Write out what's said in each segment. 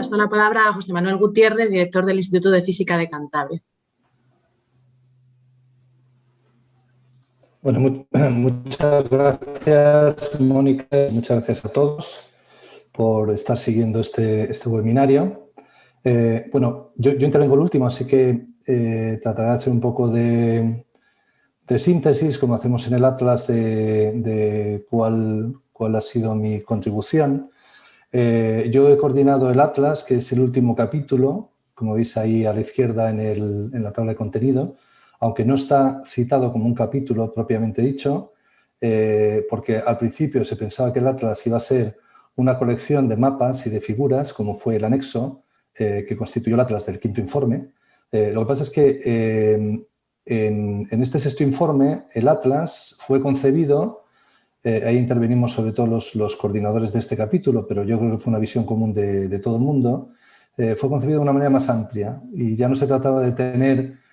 paso la palabra a José Manuel Gutiérrez, director del Instituto de Física de Cantabria. Bueno, muchas gracias, Mónica, muchas gracias a todos por estar siguiendo este webinario. Bueno, yo intervengo el último, así que trataré de hacer un poco de síntesis, como hacemos en el Atlas, de cuál ha sido mi contribución. Yo he coordinado el Atlas, que es el último capítulo, como veis ahí a la izquierda en la tabla de contenido, aunque no está citado como un capítulo propiamente dicho, porque al principio se pensaba que el Atlas iba a ser una colección de mapas y de figuras, como fue el anexo que constituyó el Atlas del quinto informe. Lo que pasa es que en este sexto informe el Atlas fue concebido, ahí intervenimos sobre todo los coordinadores de este capítulo, pero yo creo que fue una visión común de todo el mundo, fue concebido de una manera más amplia y ya no se trataba de tener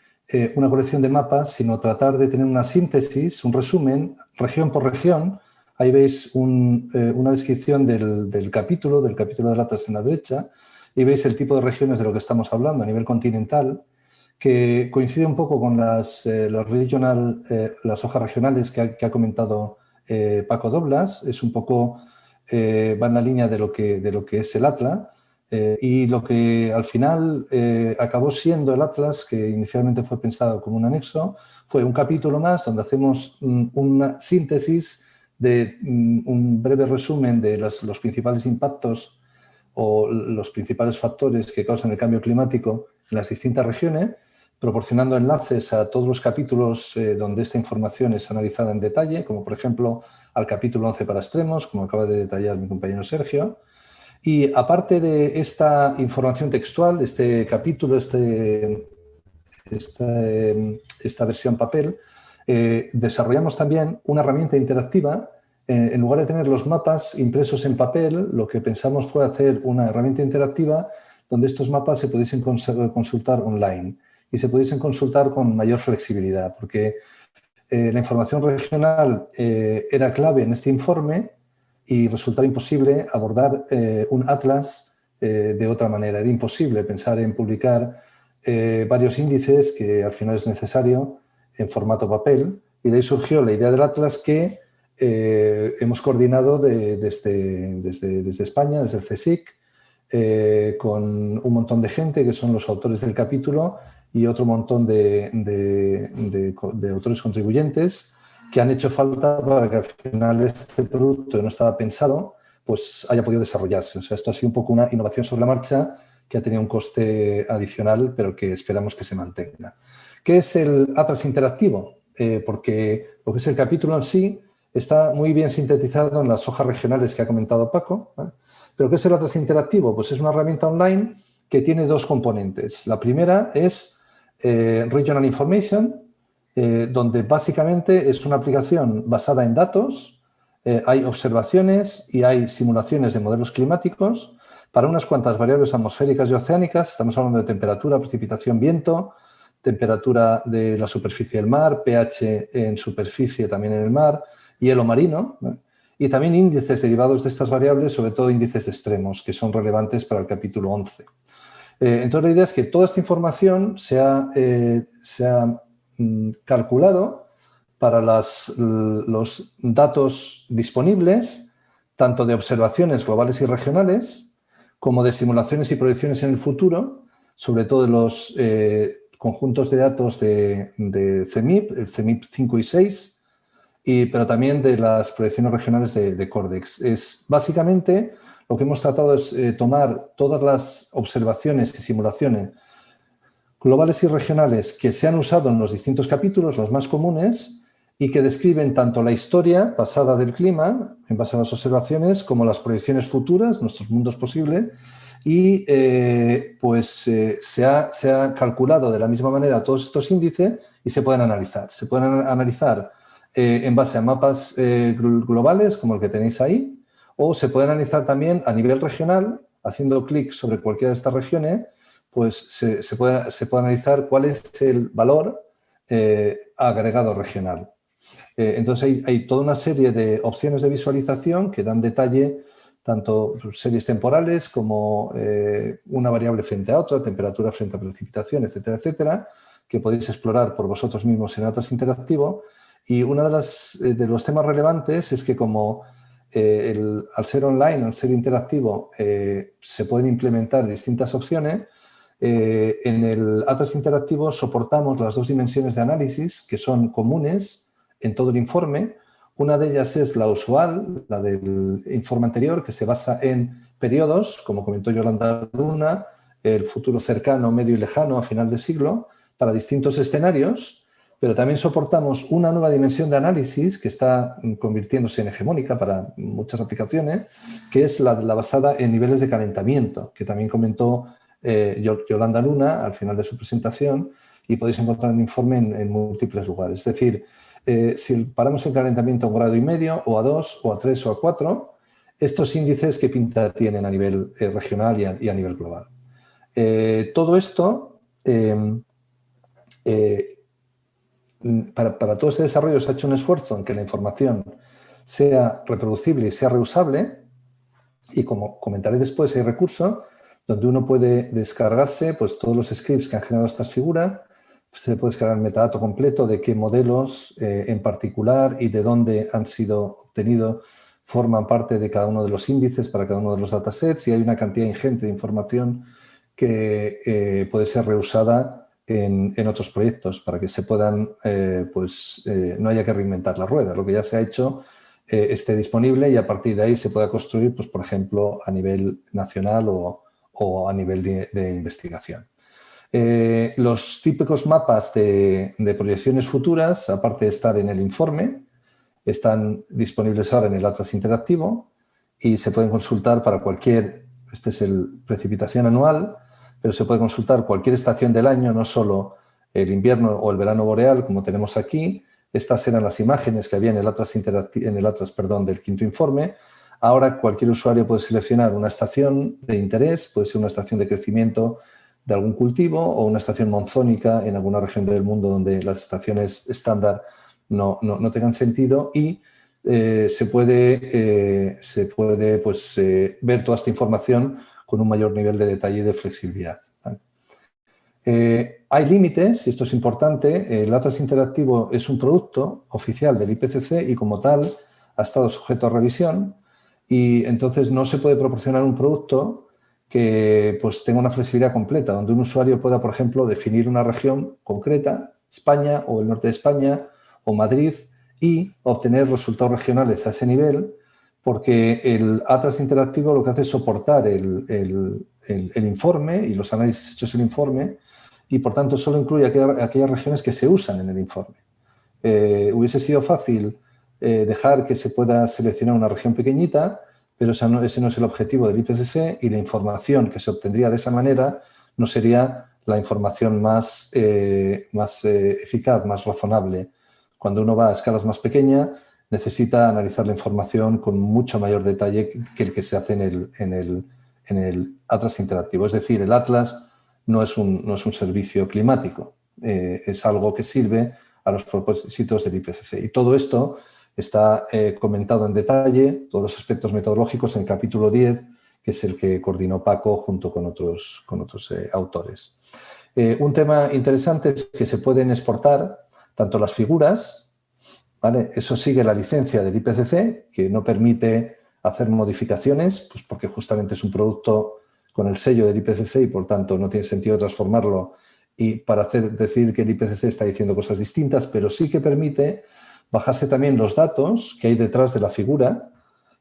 una colección de mapas, sino tratar de tener una síntesis, un resumen, región por región. Ahí veis una descripción del capítulo del Atlas en la derecha, y veis el tipo de regiones de lo que estamos hablando a nivel continental, que coincide un poco con las hojas regionales que ha comentado Paco Doblas. Es un poco, va en la línea de lo que es el Atlas. Y lo que al final acabó siendo el Atlas, que inicialmente fue pensado como un anexo, fue un capítulo más donde hacemos una síntesis de un breve resumen de los principales impactos o los principales factores que causan el cambio climático en las distintas regiones, proporcionando enlaces a todos los capítulos donde esta información es analizada en detalle, como por ejemplo al capítulo 11 para extremos, como acaba de detallar mi compañero Sergio. Y aparte de esta información textual, este capítulo, esta versión papel, desarrollamos también una herramienta interactiva. En lugar de tener los mapas impresos en papel, lo que pensamos fue hacer una herramienta interactiva donde estos mapas se pudiesen consultar online y se pudiesen consultar con mayor flexibilidad, porque la información regional era clave en este informe y resultaba imposible abordar un atlas de otra manera. Era imposible pensar en publicar varios índices, que al final es necesario, en formato papel, y de ahí surgió la idea del atlas que hemos coordinado desde España, desde el CSIC, con un montón de gente que son los autores del capítulo y otro montón de autores contribuyentes que han hecho falta para que al final este producto que no estaba pensado pues haya podido desarrollarse. O sea, esto ha sido un poco una innovación sobre la marcha que ha tenido un coste adicional, pero que esperamos que se mantenga. ¿Qué es el Atlas interactivo? Porque lo que es el capítulo en sí está muy bien sintetizado en las hojas regionales que ha comentado Paco, ¿vale? ¿Pero qué es el Atlas interactivo? Pues es una herramienta online que tiene dos componentes. La primera es Regional Information, donde básicamente es una aplicación basada en datos, hay observaciones y hay simulaciones de modelos climáticos para unas cuantas variables atmosféricas y oceánicas. Estamos hablando de temperatura, precipitación, viento, temperatura de la superficie del mar, pH en superficie también en el mar, hielo marino, ¿no? Y también índices derivados de estas variables, sobre todo índices extremos, que son relevantes para el capítulo 11. Entonces, la idea es que toda esta información se ha calculado para los datos disponibles, tanto de observaciones globales y regionales, como de simulaciones y proyecciones en el futuro, sobre todo de los conjuntos de datos de CEMIP, el CEMIP 5 y 6, pero también de las proyecciones regionales de Cordex. Básicamente, lo que hemos tratado es tomar todas las observaciones y simulaciones globales y regionales que se han usado en los distintos capítulos, los más comunes, y que describen tanto la historia pasada del clima, en base a las observaciones, como las proyecciones futuras, nuestros mundos posibles, y se ha calculado de la misma manera todos estos índices y se pueden analizar. Se pueden analizar en base a mapas globales, como el que tenéis ahí, o se pueden analizar también a nivel regional, haciendo clic sobre cualquiera de estas regiones, pues se puede analizar cuál es el valor agregado regional. Entonces hay toda una serie de opciones de visualización que dan detalle tanto series temporales como una variable frente a otra, temperatura frente a precipitación, etcétera, etcétera, que podéis explorar por vosotros mismos en Atlas Interactivo. Y uno de los temas relevantes es que como al ser online, al ser interactivo, se pueden implementar distintas opciones. En el Atlas Interactivo soportamos las dos dimensiones de análisis que son comunes en todo el informe. Una de ellas es la usual, la del informe anterior, que se basa en periodos, como comentó Yolanda Luna, el futuro cercano, medio y lejano a final de siglo, para distintos escenarios, pero también soportamos una nueva dimensión de análisis que está convirtiéndose en hegemónica para muchas aplicaciones, que es la basada en niveles de calentamiento, que también comentó Yolanda Luna al final de su presentación, y podéis encontrar el informe en múltiples lugares. Es decir, si paramos el calentamiento a 1,5 grados, o a 2, o a 3, o a 4, estos índices qué pinta tienen a nivel regional y a nivel global. Todo esto, para todo este desarrollo se ha hecho un esfuerzo en que la información sea reproducible y sea reusable, y como comentaré después, hay recursos donde uno puede descargarse pues, todos los scripts que han generado estas figuras. Se puede descargar el metadato completo de qué modelos en particular y de dónde han sido obtenidos forman parte de cada uno de los índices para cada uno de los datasets, y hay una cantidad ingente de información que puede ser reusada en otros proyectos para que se puedan, no haya que reinventar la rueda. Lo que ya se ha hecho esté disponible y a partir de ahí se pueda construir, pues, por ejemplo, a nivel nacional o a nivel de investigación. Los típicos mapas de proyecciones futuras, aparte de estar en el informe, están disponibles ahora en el Atlas Interactivo y se pueden consultar para cualquier, este es el precipitación anual, pero se puede consultar cualquier estación del año, no solo el invierno o el verano boreal, como tenemos aquí. Estas eran las imágenes que había en el Atlas, del quinto informe. Ahora cualquier usuario puede seleccionar una estación de interés, puede ser una estación de crecimiento de algún cultivo o una estación monzónica en alguna región del mundo donde las estaciones estándar no tengan sentido, y se puede ver toda esta información con un mayor nivel de detalle y de flexibilidad. Hay límites, y esto es importante. El Atlas Interactivo es un producto oficial del IPCC y como tal ha estado sujeto a revisión, y entonces no se puede proporcionar un producto que pues, tenga una flexibilidad completa, donde un usuario pueda, por ejemplo, definir una región concreta, España o el norte de España o Madrid, y obtener resultados regionales a ese nivel, porque el Atlas Interactivo lo que hace es soportar el informe y los análisis hechos en el informe, y por tanto solo incluye aquellas regiones que se usan en el informe. Hubiese sido fácil dejar que se pueda seleccionar una región pequeñita, pero ese no es el objetivo del IPCC, y la información que se obtendría de esa manera no sería la información más eficaz, más razonable. Cuando uno va a escalas más pequeñas, necesita analizar la información con mucho mayor detalle que el que se hace en el Atlas Interactivo. Es decir, el Atlas no es un servicio climático, es algo que sirve a los propósitos del IPCC. Y todo esto está comentado en detalle, todos los aspectos metodológicos, en el capítulo 10, que es el que coordinó Paco junto con otros autores. Un tema interesante es que se pueden exportar tanto las figuras, ¿vale? Eso sigue la licencia del IPCC, que no permite hacer modificaciones, pues porque justamente es un producto con el sello del IPCC y por tanto no tiene sentido transformarlo y para decir que el IPCC está diciendo cosas distintas, pero sí que permite bajarse también los datos que hay detrás de la figura,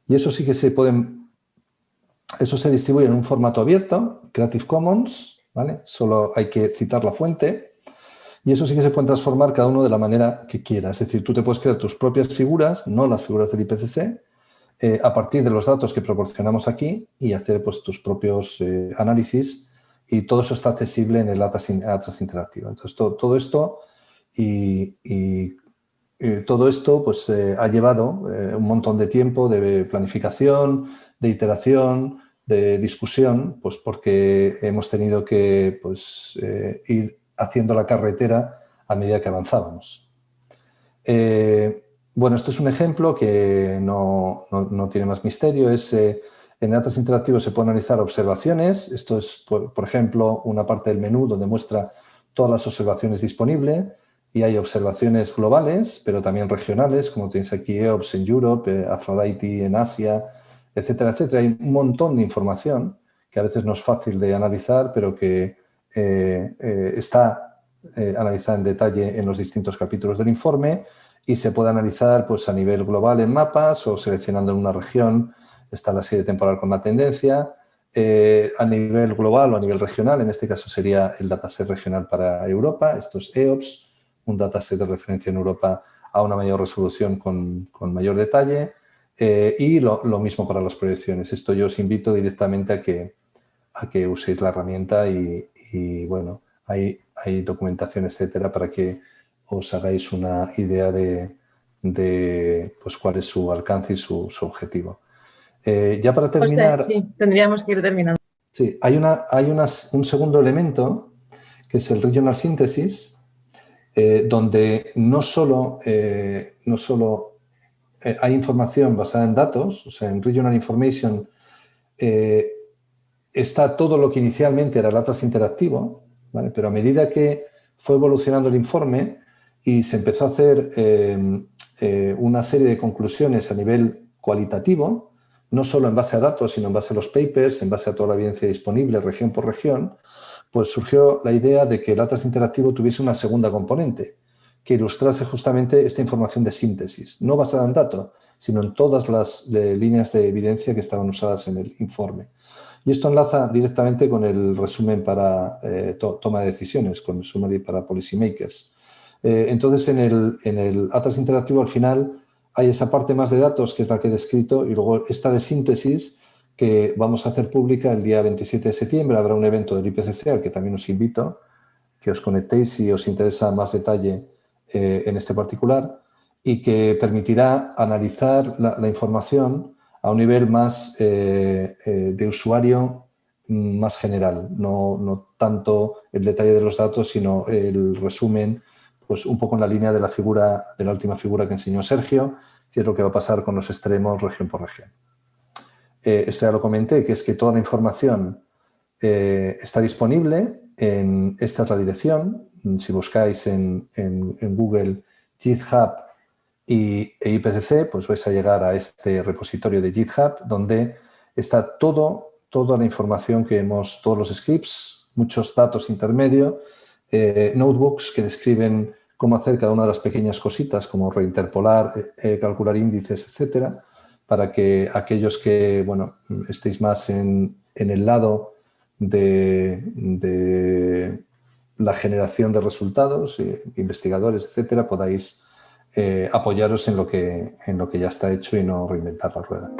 y eso sí que eso se distribuye en un formato abierto, Creative Commons, ¿vale? Solo hay que citar la fuente, y eso sí que se puede transformar cada uno de la manera que quiera. Es decir, tú te puedes crear tus propias figuras, no las figuras del IPCC, a partir de los datos que proporcionamos aquí, y hacer pues, tus propios análisis, y todo eso está accesible en el Atlas Interactivo. Entonces, todo esto todo esto pues, ha llevado un montón de tiempo de planificación, de iteración, de discusión, pues porque hemos tenido que pues, ir haciendo la carretera a medida que avanzábamos. Bueno, esto es un ejemplo que no tiene más misterio. Es En el Atlas Interactivo se puede analizar observaciones. Esto es, por ejemplo, una parte del menú donde muestra todas las observaciones disponibles. Y hay observaciones globales, pero también regionales, como tenéis aquí EOPS en Europe, Aphrodite en Asia, etcétera, etcétera. Hay un montón de información que a veces no es fácil de analizar, pero que está analizada en detalle en los distintos capítulos del informe y se puede analizar pues, a nivel global en mapas o seleccionando en una región. Está la serie temporal con la tendencia. A nivel global o a nivel regional, en este caso sería el dataset regional para Europa, esto es EOPS, un dataset de referencia en Europa a una mayor resolución con mayor detalle y lo mismo para las proyecciones. Esto yo os invito directamente a que uséis la herramienta y bueno, hay documentación, etcétera, para que os hagáis una idea de pues, cuál es su alcance y su objetivo. Ya para terminar... José, sí, tendríamos que ir terminando. Sí, hay un segundo elemento que es el Regional Synthesis, donde no solo hay información basada en datos, o sea, en Regional Information está todo lo que inicialmente era el Atlas Interactivo, ¿vale? Pero a medida que fue evolucionando el informe y se empezó a hacer una serie de conclusiones a nivel cualitativo, no solo en base a datos, sino en base a los papers, en base a toda la evidencia disponible, región por región, pues surgió la idea de que el Atlas Interactivo tuviese una segunda componente, que ilustrase justamente esta información de síntesis, no basada en datos, sino en todas las líneas de evidencia que estaban usadas en el informe. Y esto enlaza directamente con el resumen para toma de decisiones, con el summary para policymakers. Entonces, en el Atlas Interactivo, al final, hay esa parte más de datos, que es la que he descrito, y luego esta de síntesis, que vamos a hacer pública el día 27 de septiembre. Habrá un evento del IPCC al que también os invito, que os conectéis si os interesa más detalle en este particular, y que permitirá analizar la información a un nivel más de usuario más general, no tanto el detalle de los datos, sino el resumen, pues un poco en la línea de la última figura que enseñó Sergio, que es lo que va a pasar con los extremos región por región. Esto ya lo comenté, que es que toda la información está disponible. Esta es la dirección. Si buscáis en Google GitHub e IPCC, pues vais a llegar a este repositorio de GitHub donde está toda la información que todos los scripts, muchos datos intermedios, notebooks que describen cómo hacer cada una de las pequeñas cositas, como reinterpolar, calcular índices, etcétera, para que aquellos que bueno, estéis más en el lado de la generación de resultados, investigadores, etcétera, podáis apoyaros en lo que ya está hecho y no reinventar la rueda.